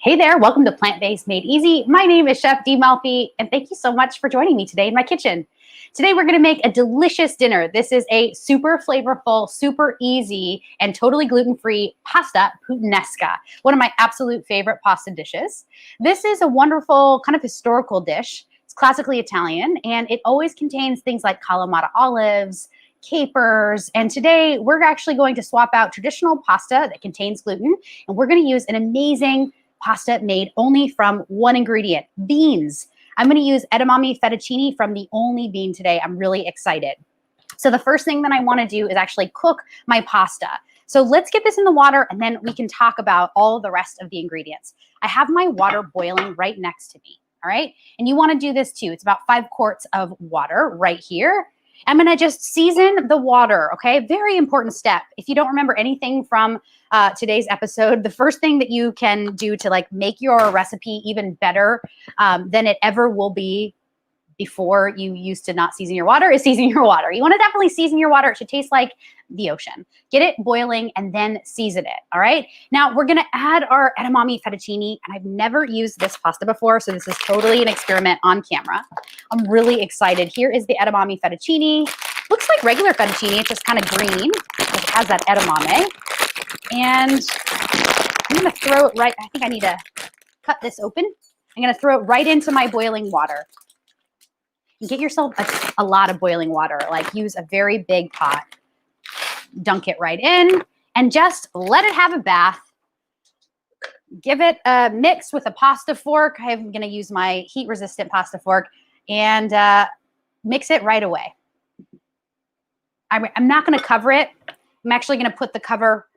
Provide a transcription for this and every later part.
Hey there, welcome to Plant-Based Made Easy. My name is Chef D Malfi, and thank you so much for joining me today in my kitchen. Today we're gonna make a delicious dinner. This is a super flavorful, super easy, and totally gluten-free pasta puttanesca, one of my absolute favorite pasta dishes. This is a wonderful kind of historical dish. It's classically Italian, and it always contains things like Kalamata olives, capers, and today we're actually going to swap out traditional pasta that contains gluten, and we're gonna use an amazing pasta made only from one ingredient, beans. I'm going to use edamame fettuccine from the only bean today. I'm really excited. So the first thing that I want to do is actually cook my pasta. So let's get this in the water and then we can talk about all the rest of the ingredients. I have my water boiling right next to me. All right. And you want to do this too. It's about 5 quarts of water right here. I'm going to just season the water, okay? Very important step. If you don't remember anything from today's episode, the first thing that you can do to like make your recipe even better than it ever will be before you used to not season your water is season your water. You want to definitely season your water. It should taste like the ocean. Get it boiling and then season it, all right? Now we're gonna add our edamame fettuccine, and I've never used this pasta before, so this is totally an experiment on camera. I'm really excited. Here is the edamame fettuccine. Looks like regular fettuccine, it's just kind of green. It has that edamame. And I'm gonna throw it right, I think I need to cut this open. I'm gonna throw it right into my boiling water. And get yourself a lot of boiling water, like use a very big pot. Dunk it right in and just let it have a bath. Give it a mix with a pasta fork. I'm gonna use my heat resistant pasta fork and mix it right away. I'm not gonna cover it. I'm actually gonna put the cover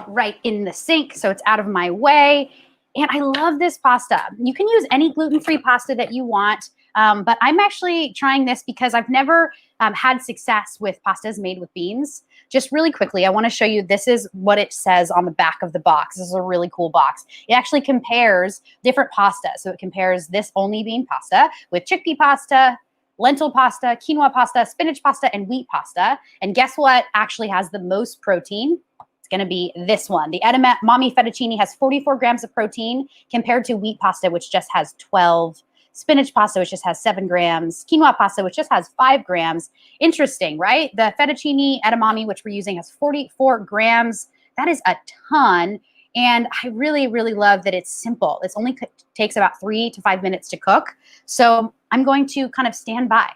right in the sink so it's out of my way. And I love this pasta. You can use any gluten-free pasta that you want. But I'm actually trying this because I've never had success with pastas made with beans. Just really quickly, I want to show you, this is what it says on the back of the box. This is a really cool box. It actually compares different pastas. So it compares this only bean pasta with chickpea pasta, lentil pasta, quinoa pasta, spinach pasta, and wheat pasta. And guess what actually has the most protein? It's going to be this one. The edamame fettuccine has 44 grams of protein compared to wheat pasta, which just has 12. Spinach pasta, which just has 7 grams, quinoa pasta, which just has 5 grams. Interesting, right? The fettuccine edamame, which we're using, has 44 grams. That is a ton. And I really, really love that it's simple. It only takes about 3 to 5 minutes to cook. So I'm going to kind of stand by.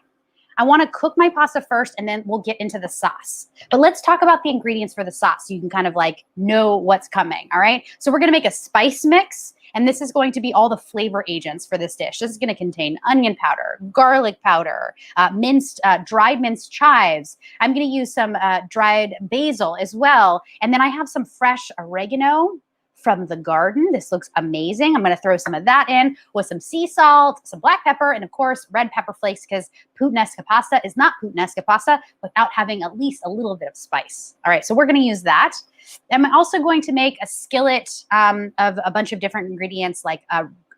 I want to cook my pasta first, and then we'll get into the sauce. But let's talk about the ingredients for the sauce so you can kind of like know what's coming, all right? So we're going to make a spice mix. And this is going to be all the flavor agents for this dish. This is going to contain onion powder, garlic powder, dried minced chives. I'm going to use some dried basil as well. And then I have some fresh oregano from the garden. This looks amazing. I'm going to throw some of that in with some sea salt, some black pepper, and of course, red pepper flakes, because puttanesca pasta is not puttanesca pasta without having at least a little bit of spice. All right, so we're going to use that. I'm also going to make a skillet of a bunch of different ingredients like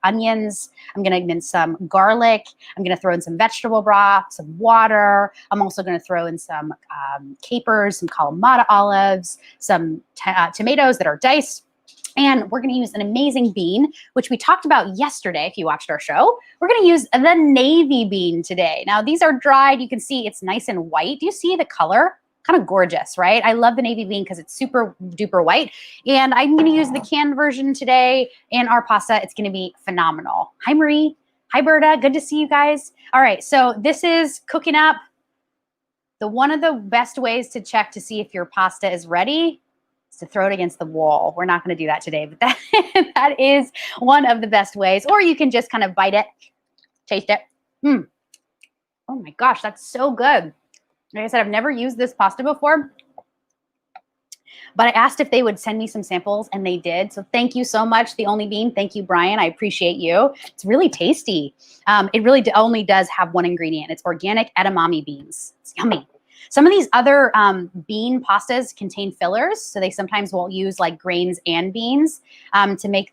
onions. I'm going to mince some garlic. I'm going to throw in some vegetable broth, some water. I'm also going to throw in some capers, some Kalamata olives, some tomatoes that are diced. And we're going to use an amazing bean, which we talked about yesterday if you watched our show. We're going to use the navy bean today. Now, these are dried. You can see it's nice and white. Do you see the color? Kind of gorgeous, right? I love the navy bean because it's super duper white. And I'm going to use the canned version today in our pasta. It's going to be phenomenal. Hi, Marie. Hi, Berta. Good to see you guys. All right, so this is cooking up. One of the best ways to check to see if your pasta is ready is to throw it against the wall. We're not going to do that today, but that is one of the best ways. Or you can just kind of bite it, taste it. Oh my gosh, that's so good. Like I said, I've never used this pasta before, but I asked if they would send me some samples, and they did. So thank you so much, The Only Bean. Thank you, Brian. I appreciate you. It's really tasty. It really only does have one ingredient. It's organic edamame beans. It's yummy. Some of these other bean pastas contain fillers, so they sometimes will use like grains and beans to make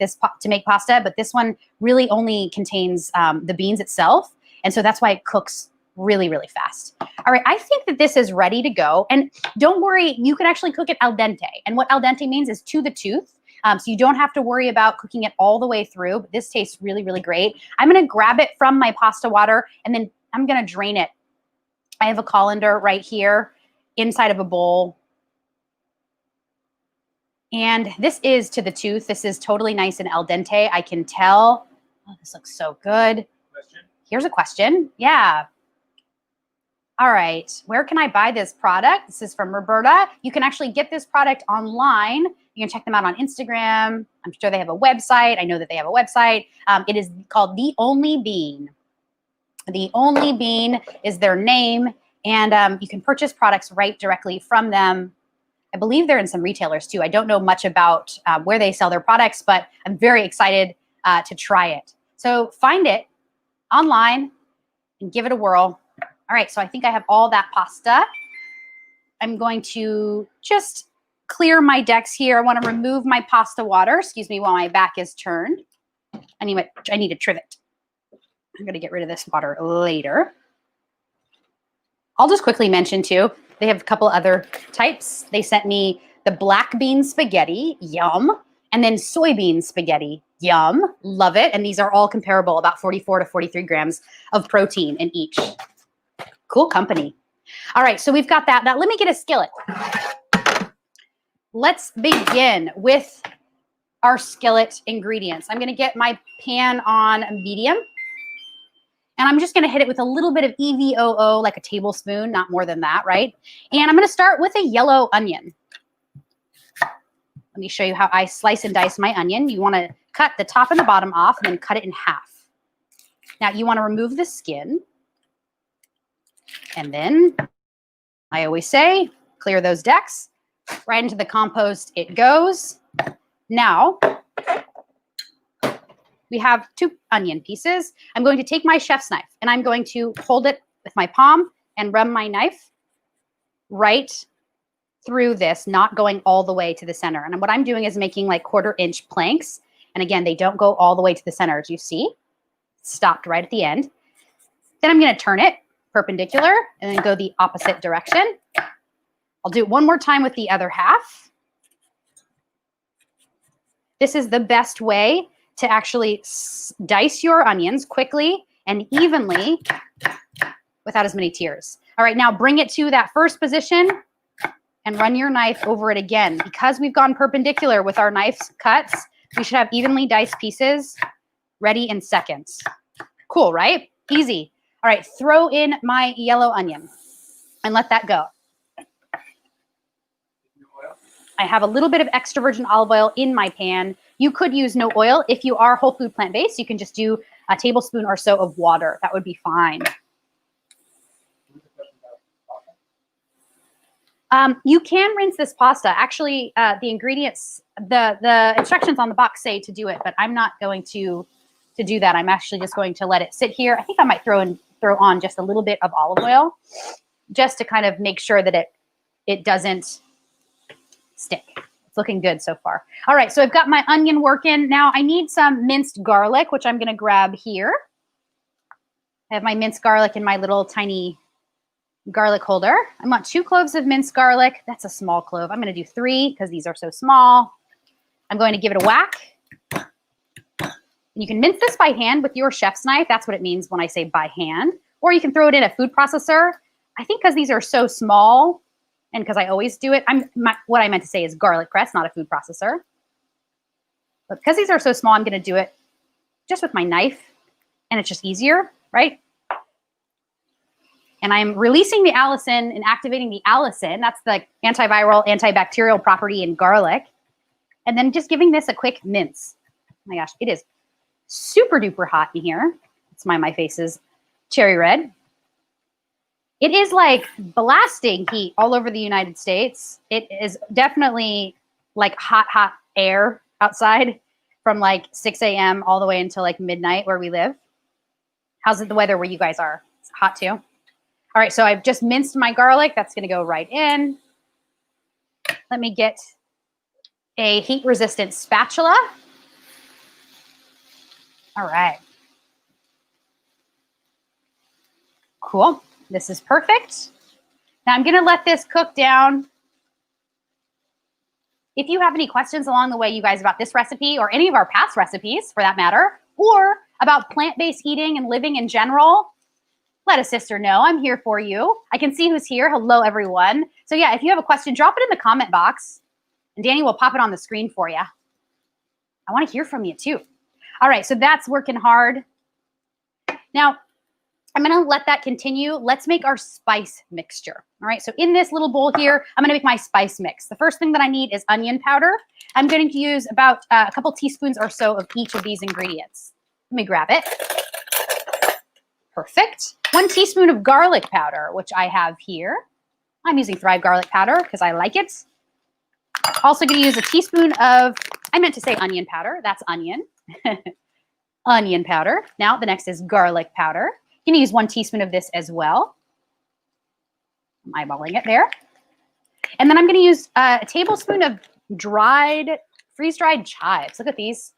pasta. But this one really only contains the beans itself, and so that's why it cooks really, really fast. All right, I think that this is ready to go. And don't worry, you can actually cook it al dente. And what al dente means is to the tooth. So you don't have to worry about cooking it all the way through, but this tastes really, really great. I'm gonna grab it from my pasta water and then I'm gonna drain it. I have a colander right here inside of a bowl. And this is to the tooth. This is totally nice and al dente. I can tell. Oh, this looks so good. Question? Here's a question. Yeah. All right. Where can I buy this product? This is from Roberta. You can actually get this product online. You can check them out on Instagram. I'm sure they have a website. I know that they have a website. It is called The Only Bean. The Only Bean is their name. And you can purchase products right directly from them. I believe they're in some retailers too. I don't know much about where they sell their products, but I'm very excited to try it. So find it online and give it a whirl. All right, so I think I have all that pasta. I'm going to just clear my decks here. I want to remove my pasta water, excuse me, while my back is turned. I need a trivet. I'm going to get rid of this water later. I'll just quickly mention too, they have a couple other types. They sent me the black bean spaghetti, yum, and then soybean spaghetti, yum, love it. And these are all comparable, about 44 to 43 grams of protein in each. Cool company. All right, so we've got that. Now let me get a skillet. Let's begin with our skillet ingredients. I'm gonna get my pan on medium. And I'm just gonna hit it with a little bit of EVOO, like a tablespoon, not more than that, right? And I'm gonna start with a yellow onion. Let me show you how I slice and dice my onion. You wanna cut the top and the bottom off and then cut it in half. Now you wanna remove the skin. And then, I always say, clear those decks. Right into the compost it goes. Now, we have 2 onion pieces. I'm going to take my chef's knife and I'm going to hold it with my palm and run my knife right through this, not going all the way to the center. And what I'm doing is making like 1/4 inch planks. And again, they don't go all the way to the center, as you see. Stopped right at the end. Then I'm gonna turn it perpendicular and then go the opposite direction. I'll do it one more time with the other half. This is the best way to actually dice your onions quickly and evenly without as many tears. All right, now bring it to that first position and run your knife over it again. Because we've gone perpendicular with our knife cuts, we should have evenly diced pieces ready in seconds. Cool, right? Easy. All right, throw in my yellow onion and let that go. I have a little bit of extra virgin olive oil in my pan. You could use no oil. If you are whole food plant-based, you can just do a tablespoon or so of water. That would be fine. You can rinse this pasta. Actually, the ingredients, the instructions on the box say to do it, but I'm not going to do that. I'm actually just going to let it sit here. I think I might throw on just a little bit of olive oil just to kind of make sure that it doesn't stick. It's looking good so far. All right, so I've got my onion working. Now I need some minced garlic, which I'm gonna grab here. I have my minced garlic in my little tiny garlic holder. I want 2 cloves of minced garlic. That's a small clove. I'm gonna do 3 because these are so small. I'm going to give it a whack. You can mince this by hand with your chef's knife. That's what it means when I say by hand. Or you can throw it in a food processor. I think because these are so small, and because I always do it, what I meant to say is garlic press, not a food processor. But because these are so small, I'm going to do it just with my knife, and it's just easier, right? And I'm releasing the allicin and activating the allicin. That's the antiviral, antibacterial property in garlic. And then just giving this a quick mince. Oh my gosh, it is super duper hot in here. That's why my face is cherry red. It is like blasting heat all over the United States. It is definitely like hot, hot air outside from like 6 a.m. all the way until like midnight where we live. How's it the weather where you guys are? It's hot too. All right, so I've just minced my garlic. That's gonna go right in. Let me get a heat-resistant spatula. All right. Cool. This is perfect. Now I'm going to let this cook down If you have any questions along the way, you guys, about this recipe or any of our past recipes for that matter, or about plant-based eating and living in general, let a sister know. I'm here for you. I can see who's here. Hello, everyone. So yeah, if you have a question, drop it in the comment box and Danny will pop it on the screen for you. I want to hear from you too. All right, so that's working hard. Now, I'm going to let that continue. Let's make our spice mixture. All right, so in this little bowl here, I'm going to make my spice mix. The first thing that I need is onion powder. I'm going to use about a couple teaspoons or so of each of these ingredients. Let me grab it. Perfect. 1 teaspoon of garlic powder, which I have here. I'm using Thrive garlic powder because I like it. Also going to use a teaspoon of, I meant to say onion powder. That's onion. Onion powder. Now the next is garlic powder. You can use 1 teaspoon of this as well. I'm eyeballing it there. And then I'm going to use a tablespoon of freeze-dried chives. Look at these.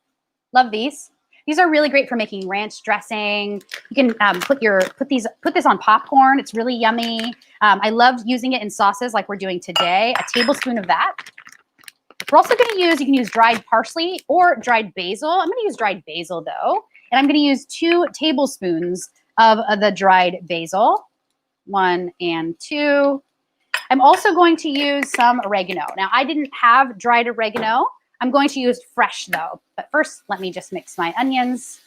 Love these. These are really great for making ranch dressing. You can put this on popcorn. It's really yummy. I love using it in sauces like we're doing today. A tablespoon of that. We're also going to use, you can use dried parsley or dried basil. I'm going to use dried basil though. And I'm going to use 2 tablespoons of the dried basil. 1 and 2. I'm also going to use some oregano. Now, I didn't have dried oregano. I'm going to use fresh though. But first, let me just mix my onions.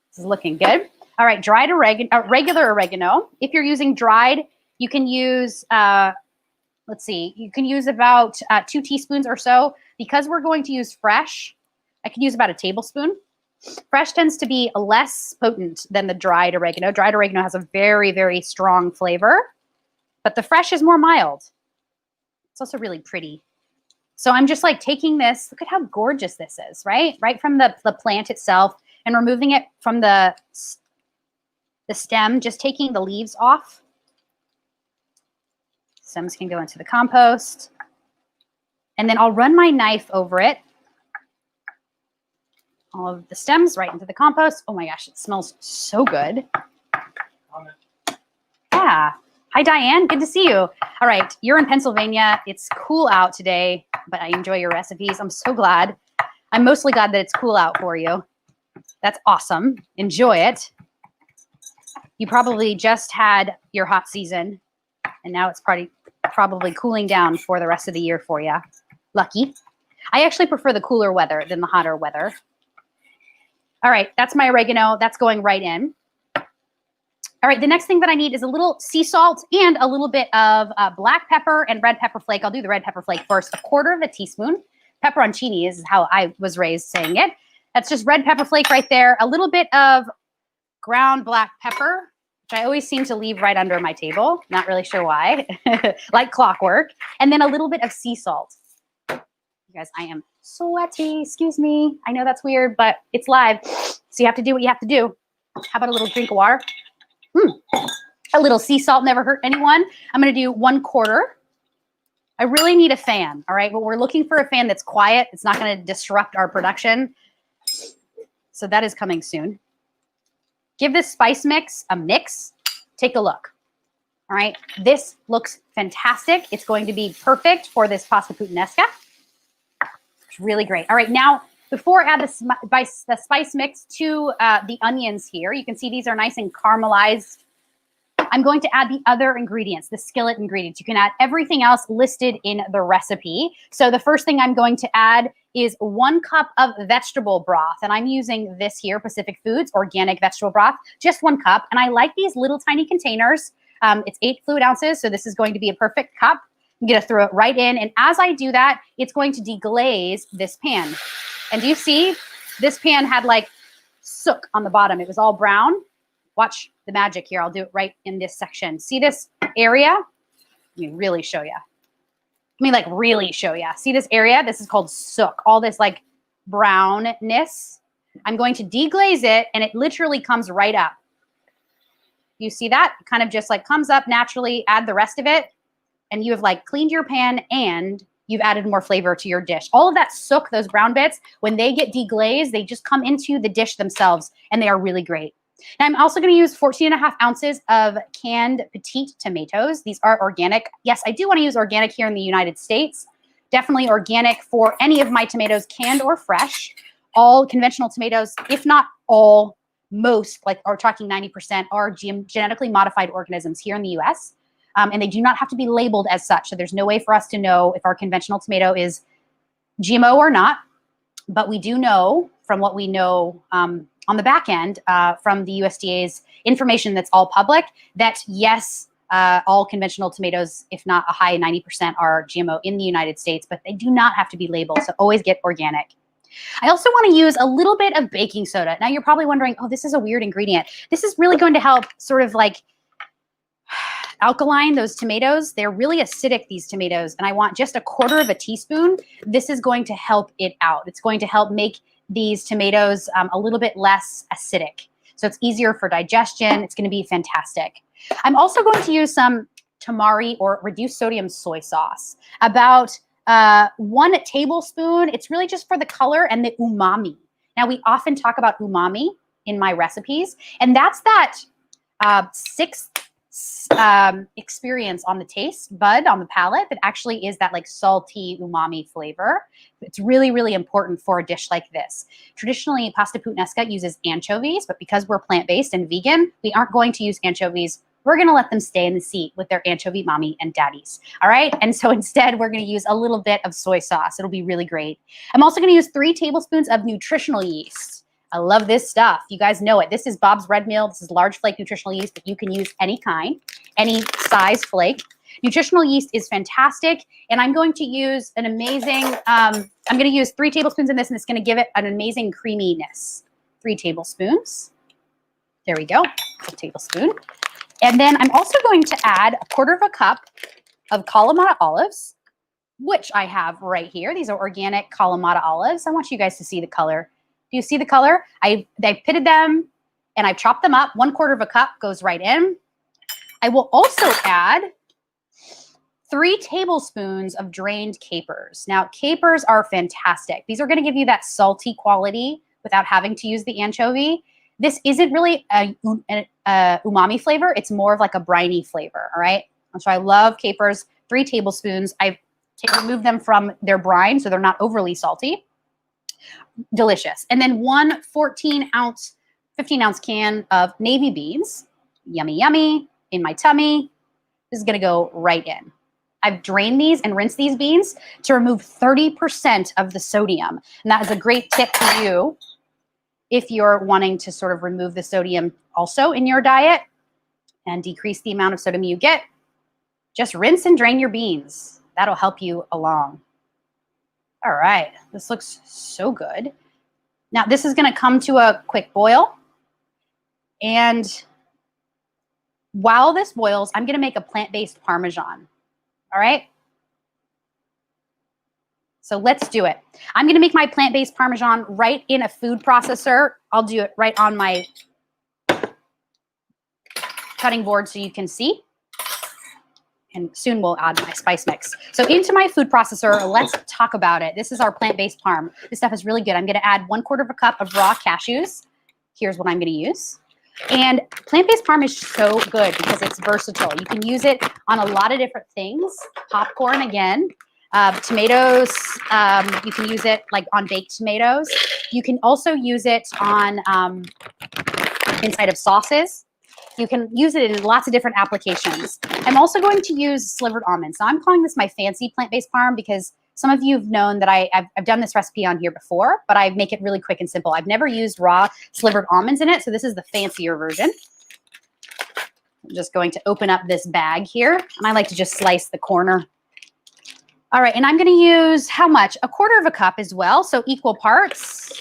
This is looking good. All right, dried oregano, regular oregano. If you're using dried, you can use, let's see, you can use about 2 teaspoons or so. Because we're going to use fresh, I can use about a tablespoon. Fresh tends to be less potent than the dried oregano. Dried oregano has a very, very strong flavor, but the fresh is more mild. It's also really pretty. So I'm just like taking this, look at how gorgeous this is, right? Right from the plant itself and removing it from the stem, just taking the leaves off. Stems can go into the compost. And then I'll run my knife over it. All of the stems right into the compost. Oh my gosh, it smells so good. Yeah. Hi, Diane. Good to see you. All right. You're in Pennsylvania. It's cool out today, but I enjoy your recipes. I'm so glad. I'm mostly glad that it's cool out for you. That's awesome. Enjoy it. You probably just had your hot season, and now it's probably cooling down for the rest of the year for you. Lucky. I actually prefer the cooler weather than the hotter weather. All right, that's my oregano. That's going right in. All right, the next thing that I need is a little sea salt and a little bit of black pepper and red pepper flake. I'll do the red pepper flake first. 1/4 teaspoon. Pepperoncini is how I was raised saying it. That's just red pepper flake right there. A little bit of ground black pepper, which I always seem to leave right under my table. Not really sure why. Like clockwork. And then a little bit of sea salt. You guys, I am sweaty. Excuse me. I know that's weird, but it's live. So you have to do what you have to do. How about a little drink of water? A little sea salt never hurt anyone. I'm going to do 1/4. I really need a fan, all right? But we're looking for a fan that's quiet. It's not going to disrupt our production. So that is coming soon. Give this spice mix a mix. Take a look. All right? This looks fantastic. It's going to be perfect for this pasta puttanesca. It's really great. All right, now before I add the spice mix to the onions here, you can see these are nice and caramelized. I'm going to add the other ingredients, the skillet ingredients. You can add everything else listed in the recipe. So the first thing I'm going to add is 1 cup of vegetable broth. And I'm using this here, Pacific Foods, organic vegetable broth, just 1 cup. And I like these little tiny containers. It's 8 fluid ounces, so this is going to be a perfect cup. I'm going to throw it right in. And as I do that, it's going to deglaze this pan. And do you see this pan had like sook on the bottom? It was all brown. Watch the magic here. I'll do it right in this section. See this area? Let me really show you. Let me like really show you. See this area? This is called sook. All this like brownness. I'm going to deglaze it and it literally comes right up. You see that? It kind of just like comes up naturally. Add the rest of it and you have like cleaned your pan and you've added more flavor to your dish. All of that sook, those brown bits, when they get deglazed, they just come into the dish themselves and they are really great. Now I'm also going to use 14.5 ounces of canned petite tomatoes. These are organic. Yes, I do want to use organic here in the United States. Definitely organic for any of my tomatoes, canned or fresh. All conventional tomatoes, if not all, most, like we're talking 90%, are genetically modified organisms here in the US. And they do not have to be labeled as such. So there's no way for us to know if our conventional tomato is GMO or not. But we do know from what we know on the back end from the USDA's information that's all public that yes, all conventional tomatoes, if not a high 90%, are GMO in the United States, but they do not have to be labeled. So always get organic. I also want to use a little bit of baking soda. Now you're probably wondering, oh, this is a weird ingredient. This is really going to help sort of like alkaline those tomatoes. They're really acidic, these tomatoes, and I want just 1/4 teaspoon. This is going to help it out. It's going to help make these tomatoes a little bit less acidic. So it's easier for digestion. It's going to be fantastic. I'm also going to use some tamari or reduced sodium soy sauce, about 1 tablespoon. It's really just for the color and the umami. Now we often talk about umami in my recipes, and that's that sixth experience on the taste bud, on the palate, that actually is that like salty umami flavor. It's really, really important for a dish like this. Traditionally, pasta puttanesca uses anchovies, but because we're plant-based and vegan, we aren't going to use anchovies. We're going to let them stay in the seat with their anchovy mommy and daddies. All right. And so instead, we're going to use a little bit of soy sauce. It'll be really great. I'm also going to use 3 tablespoons of nutritional yeast. I love this stuff. You guys know it. This is Bob's Red Meal. This is large flake nutritional yeast, but you can use any kind, any size flake. Nutritional yeast is fantastic. And I'm going to use an amazing, I'm going to use 3 tablespoons in this, and it's going to give it an amazing creaminess. 3 tablespoons. There we go. A tablespoon. And then I'm also going to add 1/4 cup of Kalamata olives, which I have right here. These are organic Kalamata olives. I want you guys to see the color. Do you see the color? I pitted them and I've chopped them up. 1/4 cup goes right in. I will also add 3 tablespoons of drained capers. Now, capers are fantastic. These are going to give you that salty quality without having to use the anchovy. This isn't really a umami flavor. It's more of like a briny flavor, all right? And so I love capers, 3 tablespoons. I've removed them from their brine, so they're not overly salty. Delicious. And then 1 15-ounce can of navy beans. Yummy, yummy, in my tummy. This is going to go right in. I've drained these and rinsed these beans to remove 30% of the sodium. And that is a great tip for you if you're wanting to sort of remove the sodium also in your diet and decrease the amount of sodium you get. Just rinse and drain your beans. That'll help you along. All right, this looks so good. Now this is going to come to a quick boil. And while this boils, I'm going to make a plant-based Parmesan. All right. So let's do it. I'm going to make my plant-based Parmesan right in a food processor. I'll do it right on my cutting board so you can see. And soon we'll add my spice mix. So into my food processor, let's talk about it. This is our plant-based parm. This stuff is really good. I'm going to add 1/4 cup of raw cashews. Here's what I'm going to use. And plant-based parm is so good because it's versatile. You can use it on a lot of different things. Popcorn again. Tomatoes, you can use it like on baked tomatoes. You can also use it on inside of sauces. You can use it in lots of different applications. I'm also going to use slivered almonds. So I'm calling this my fancy plant-based parm because some of you have known that I've done this recipe on here before, but I make it really quick and simple. I've never used raw slivered almonds in it, so this is the fancier version. I'm just going to open up this bag here, and I like to just slice the corner. All right, and I'm going to use how much? 1/4 cup as well, so equal parts.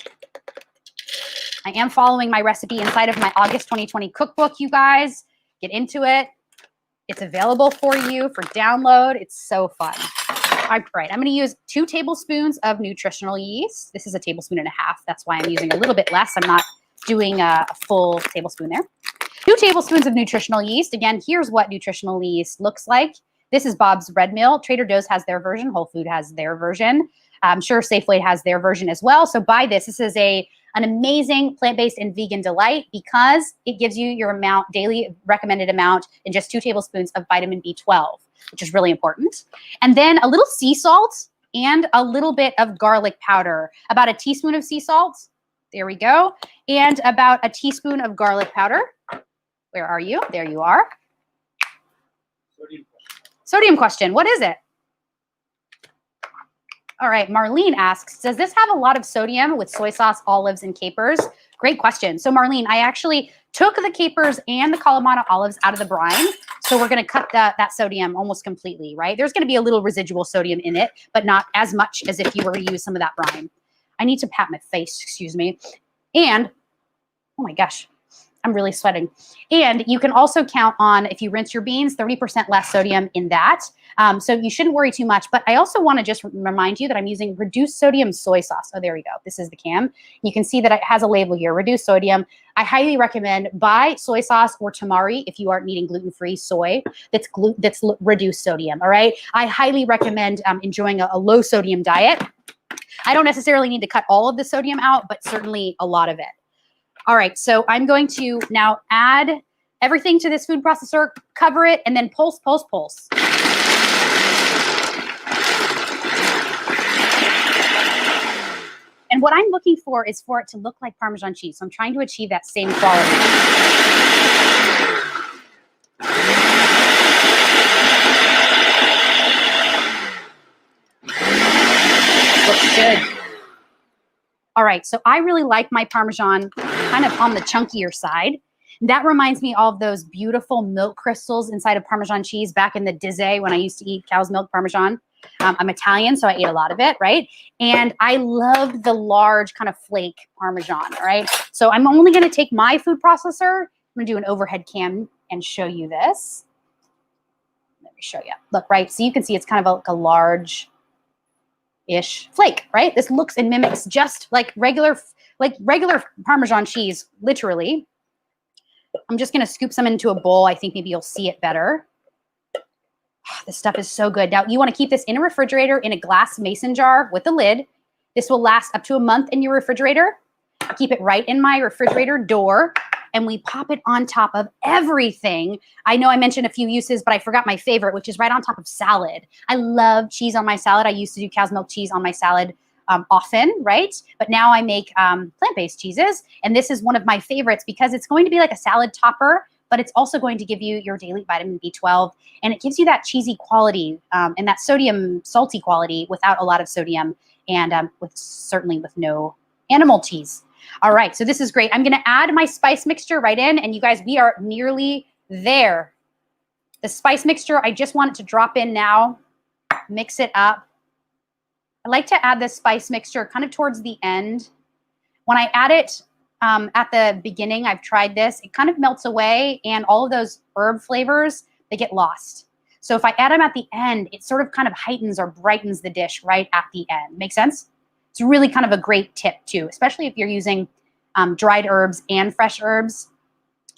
I am following my recipe inside of my August 2020 cookbook, you guys. Get into it. It's available for you for download. It's so fun. All right, I'm going to use 2 tablespoons of nutritional yeast. This is 1.5 tablespoons. That's why I'm using a little bit less. I'm not doing a full tablespoon there. 2 tablespoons of nutritional yeast. Again, here's what nutritional yeast looks like. This is Bob's Red Meal. Trader Joe's has their version. Whole Food has their version. I'm sure Safeway has their version as well. So buy this. This is a an amazing plant-based and vegan delight because it gives you your daily recommended amount in just 2 tablespoons of vitamin B12, which is really important. And then a little sea salt and a little bit of garlic powder, about a teaspoon of sea salt. There we go. And about a teaspoon of garlic powder. Where are you? There you are. Sodium question. What is it? All right. Marlene asks, does this have a lot of sodium with soy sauce, olives, and capers? Great question. So Marlene, I actually took the capers and the Kalamata olives out of the brine. So we're going to cut that sodium almost completely, right? There's going to be a little residual sodium in it, but not as much as if you were to use some of that brine. I need to pat my face, excuse me. And, oh my gosh, I'm really sweating. And you can also count on, if you rinse your beans, 30% less sodium in that. So you shouldn't worry too much. But I also want to just remind you that I'm using reduced sodium soy sauce. Oh, there we go. This is the can. You can see that it has a label here, reduced sodium. I highly recommend buy soy sauce or tamari if you aren't eating gluten-free soy that's reduced sodium, all right? I highly recommend enjoying a low sodium diet. I don't necessarily need to cut all of the sodium out, but certainly a lot of it. All right, so I'm going to now add everything to this food processor, cover it, and then pulse, pulse, pulse. And what I'm looking for is for it to look like Parmesan cheese. So I'm trying to achieve that same quality. Looks good. All right, so I really like my Parmesan kind of on the chunkier side. That reminds me of those beautiful milk crystals inside of Parmesan cheese back in the Dizze when I used to eat cow's milk Parmesan. I'm Italian, so I ate a lot of it, right? And I loved the large kind of flake Parmesan, all right? So I'm only gonna take my food processor. I'm gonna do an overhead cam and show you this. Let me show you. Look, right? So you can see it's kind of like a large ish flake, right? This looks and mimics just like regular Parmesan cheese, literally. I'm just going to scoop some into a bowl. I think maybe you'll see it better. This stuff is so good. Now, you want to keep this in a refrigerator in a glass mason jar with a lid. This will last up to a month in your refrigerator. Keep it right in my refrigerator door, and we pop it on top of everything. I know I mentioned a few uses, but I forgot my favorite, which is right on top of salad. I love cheese on my salad. I used to do cow's milk cheese on my salad often, right? But now I make plant-based cheeses, and this is one of my favorites because it's going to be like a salad topper, but it's also going to give you your daily vitamin B12, and it gives you that cheesy quality and that sodium salty quality without a lot of sodium, and certainly with no animal cheese. All right, so this is great. I'm going to add my spice mixture right in, and you guys, we are nearly there. The spice mixture, I just want it to drop in now, mix it up. I like to add this spice mixture kind of towards the end. When I add it at the beginning, I've tried this, it kind of melts away, and all of those herb flavors, they get lost. So if I add them at the end, it sort of kind of heightens or brightens the dish right at the end. Make sense? It's really kind of a great tip too, especially if you're using dried herbs and fresh herbs.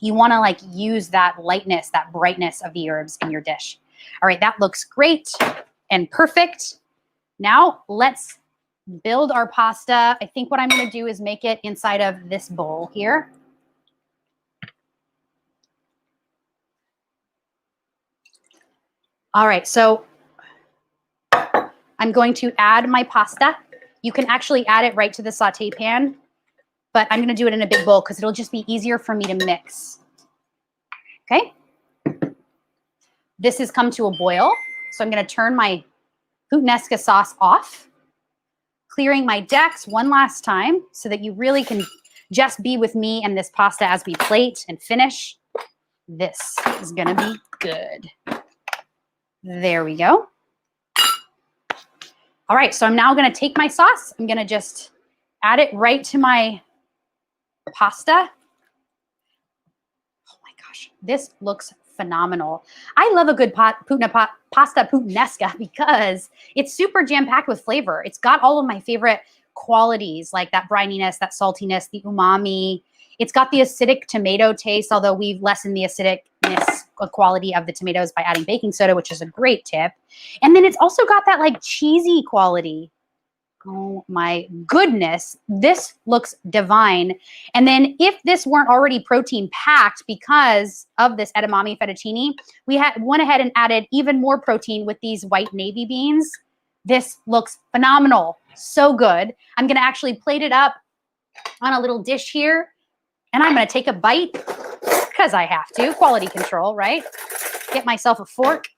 You want to like use that lightness, that brightness of the herbs in your dish. All right, that looks great and perfect. Now let's build our pasta. I think what I'm going to do is make it inside of this bowl here. All right, so I'm going to add my pasta. You can actually add it right to the saute pan, but I'm going to do it in a big bowl because it'll just be easier for me to mix. Okay. This has come to a boil, so I'm going to turn my puttanesca sauce off, clearing my decks one last time so that you really can just be with me and this pasta as we plate and finish. This is going to be good. There we go. All right, so I'm now going to take my sauce. I'm going to just add it right to my pasta. Oh my gosh, this looks phenomenal. I love a good pasta puttanesca because it's super jam-packed with flavor. It's got all of my favorite qualities like that brininess, that saltiness, the umami. It's got the acidic tomato taste, although we've lessened the acidicness quality of the tomatoes by adding baking soda, which is a great tip. And then it's also got that like cheesy quality. Oh my goodness, this looks divine. And then if this weren't already protein packed because of this edamame fettuccine, we went ahead and added even more protein with these white navy beans. This looks phenomenal, so good. I'm gonna actually plate it up on a little dish here, and I'm gonna take a bite because I have to, quality control, right? Get myself a fork.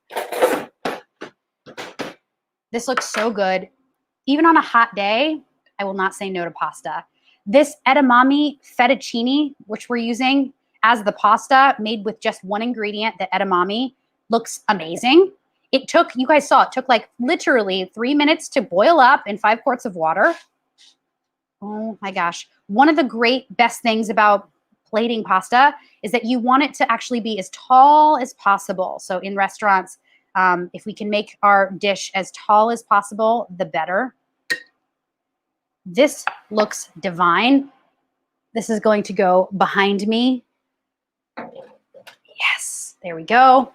This looks so good. Even on a hot day, I will not say no to pasta. This edamame fettuccine, which we're using as the pasta made with just one ingredient, the edamame, looks amazing. It took, you guys saw, it took like literally 3 minutes to boil up in 5 quarts of water. Oh my gosh. One of the great best things about plating pasta is that you want it to actually be as tall as possible. So in restaurants, if we can make our dish as tall as possible, the better. This looks divine. This is going to go behind me. Yes, there we go.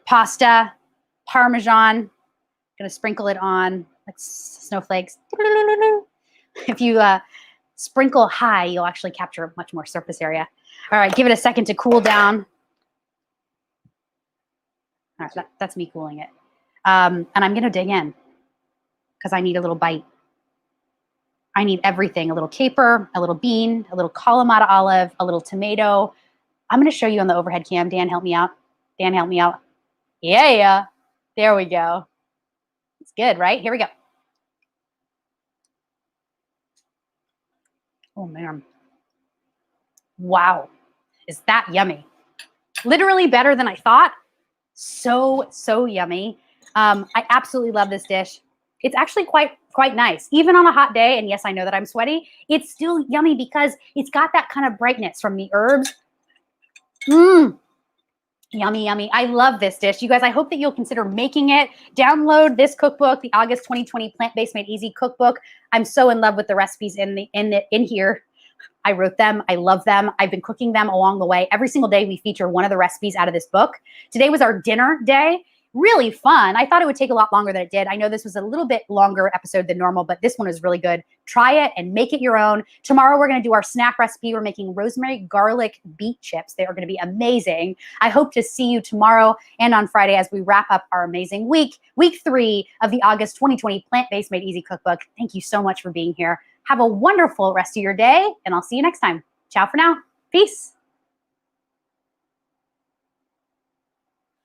Pasta, Parmesan. Gonna sprinkle it on. That's snowflakes. If you sprinkle high, you'll actually capture much more surface area. All right, give it a second to cool down. All right, that's me cooling it. And I'm gonna dig in because I need a little bite. I need everything, a little caper, a little bean, a little Kalamata olive, a little tomato. I'm gonna show you on the overhead cam. Dan, help me out. Dan, help me out. Yeah, there we go. It's good, right? Here we go. Oh man. Wow, is that yummy. Literally better than I thought. So yummy. I absolutely love this dish. It's actually quite nice. Even on a hot day, and yes, I know that I'm sweaty, it's still yummy because it's got that kind of brightness from the herbs. Yummy, yummy. I love this dish. You guys, I hope that you'll consider making it. Download this cookbook, the August 2020 Plant-Based Made Easy cookbook. I'm so in love with the recipes in here. I wrote them. I love them. I've been cooking them along the way. Every single day we feature one of the recipes out of this book. Today was our dinner day. Really fun. I thought it would take a lot longer than it did. I know this was a little bit longer episode than normal, but this one is really good. Try it and make it your own. Tomorrow we're going to do our snack recipe. We're making rosemary garlic beet chips. They are going to be amazing. I hope to see you tomorrow and on Friday as we wrap up our amazing week 3 of the August 2020 Plant-Based Made Easy cookbook. Thank you so much for being here. Have a wonderful rest of your day, and I'll see you next time. Ciao for now. Peace.